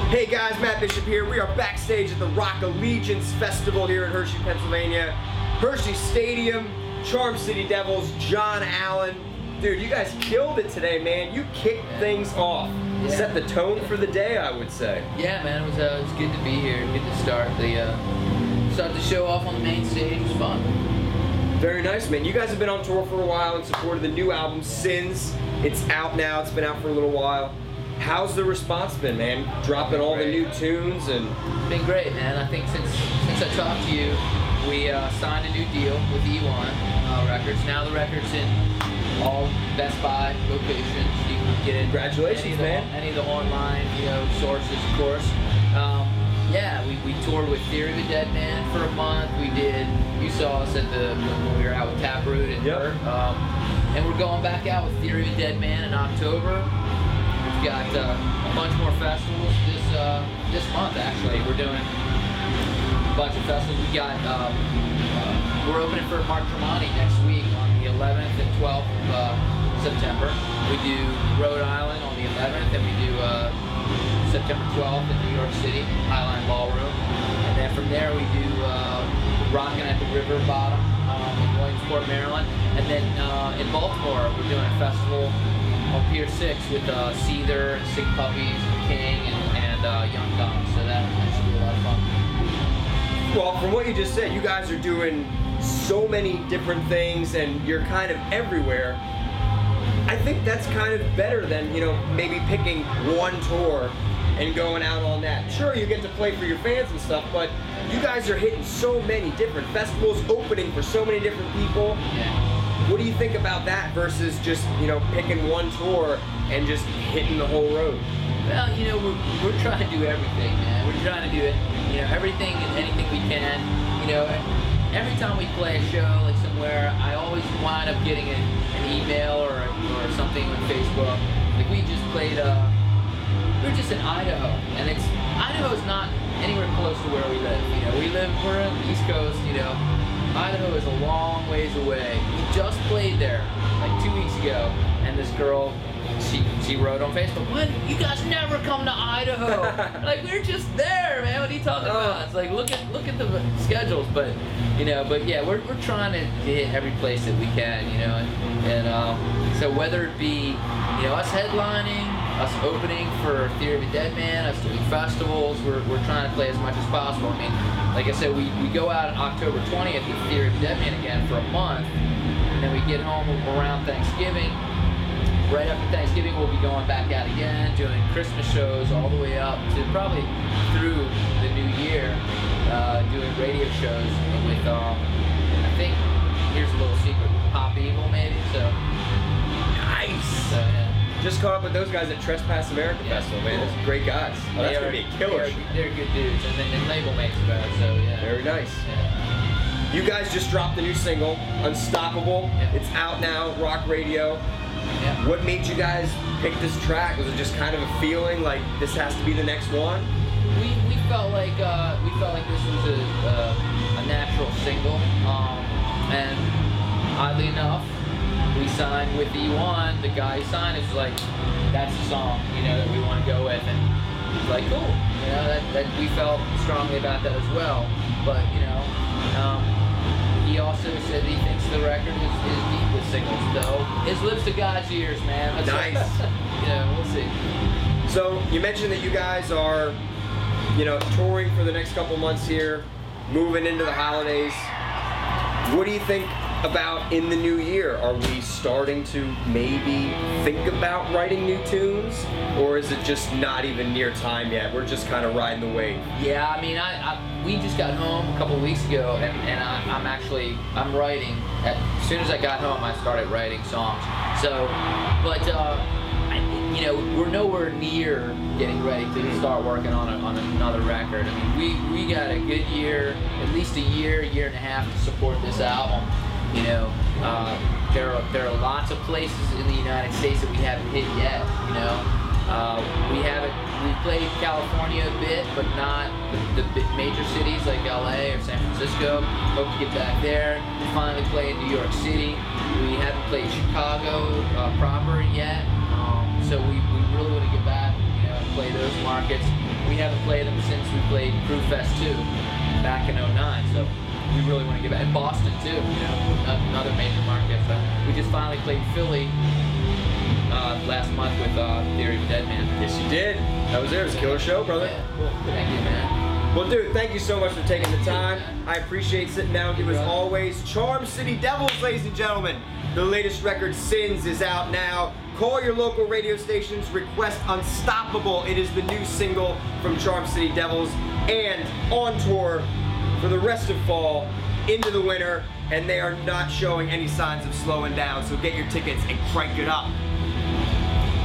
Hey guys, Matt Bishop here. We are backstage at the Rock Allegiance Festival here in Hershey, Pennsylvania. Hershey Stadium, Charm City Devils, John Allen. Dude, you guys killed it today, man. You kicked things off. Yeah. Set the tone for the day, I would say. Yeah, man, it was good to be here. Good to start the show off on the main stage. It was fun. Very nice, man. You guys have been on tour for a while in support of the new album, Sins. It's out now. It's been out for a little while. How's the response been, man? Dropping all the new tunes and... It's been great, man. I think since I talked to you, we signed a new deal with E1 Records. Now the record's in all Best Buy locations. You can get it. Congratulations, man. Any of the online, sources, of course. Yeah, we toured with Theory of a Dead Man for a month. You saw us when we were out with Taproot and Yep. and we're going back out with Theory of a Dead Man in October. We've got a bunch more festivals this month. Actually, we're doing a bunch of festivals. We're opening for Mark Tremonti next week on the 11th and 12th of September. We do Rhode Island on the 11th, and we do September 12th in New York City, Highline Ballroom. And then from there we do Rockin' at the River Bottom in Williamsport, Maryland. And then in Baltimore, we're doing a festival on Pier 6 with Seether, Sick Puppies, King, and Young Guns. So that should be a lot of fun. Well, from what you just said, you guys are doing so many different things and you're kind of everywhere. I think that's kind of better than, maybe picking one tour and going out on that. Sure, you get to play for your fans and stuff, but you guys are hitting so many different festivals, opening for so many different people. Yeah. What do you think about that versus just, picking one tour and just hitting the whole road? Well, we're trying to do everything, man. We're trying to do it, everything and anything we can. Every time we play a show like somewhere, I always wind up getting an email or something on Facebook. Like we just played, we were just in Idaho, and Idaho's not anywhere close to where we live. We're on the East Coast. Idaho is a long ways away. We just played there like 2 weeks ago, and this girl, she wrote on Facebook, "When you guys never come to Idaho?" Like we're just there, man. What are you talking about? It's like look at the schedules, but yeah, we're trying to hit every place that we can, and so whether it be us headlining, us opening for Theory of a Dead Man, us doing festivals, we're trying to play as much as possible. I mean, like I said, we go out on October 20th with Theory of a Dead Man again for a month, and then we get home around Thanksgiving. Right after Thanksgiving, we'll be going back out again, doing Christmas shows all the way up to probably through the new year, doing radio shows with, I think, here's a little secret, Pop Evil maybe, so. Nice! So, yeah. Just caught up with those guys at Trespass America Festival, man. Those are great guys. Oh, that's going to be a killer. They're good dudes, and Label makes it better, so yeah. Very nice. Yeah. You guys just dropped a new single, Unstoppable. Yeah. It's out now, rock radio. Yeah. What made you guys pick this track? Was it just kind of a feeling like this has to be the next one? We felt like this was a natural single, and oddly enough, we signed with E1. The guy who signed us was like, "That's the song, that we want to go with," and he's like, "Cool." That we felt strongly about that as well. But he also said he thinks the record is deep with singles, though. His lips to God's ears, man. Nice. We'll see. So you mentioned that you guys are, touring for the next couple months here, moving into the holidays. What do you think about in the new year? Are we starting to maybe think about writing new tunes, or is it just not even near time yet? We're just kind of riding the wave. Yeah, I mean, we just got home a couple weeks ago, and I'm writing. As soon as I got home, I started writing songs. So, but we're nowhere near getting ready to start working on another record. I mean, we got a good year, at least a year and a half to support this album. There are lots of places in the United States that we haven't hit yet. We played California a bit, but not the major cities like LA or San Francisco. Hope to get back there. We finally played New York City. We haven't played Chicago proper yet. So we really want to get back, play those markets. we haven't played them since we played Crew Fest 2 back in '09. So we really want to get back. And Boston too, you know, another major market. So we just finally played Philly last month with Theory of a Dead Man. Yes, you did. That was it. It was a killer show, brother. Yeah, cool. Thank you, man. Well, dude, thank you so much for taking the time. I appreciate sitting down with you as always. Charm City Devils, ladies and gentlemen. The latest record, Sins, is out now. Call your local radio stations, request Unstoppable. It is the new single from Charm City Devils, and on tour for the rest of fall into the winter, and they are not showing any signs of slowing down, so get your tickets and crank it up.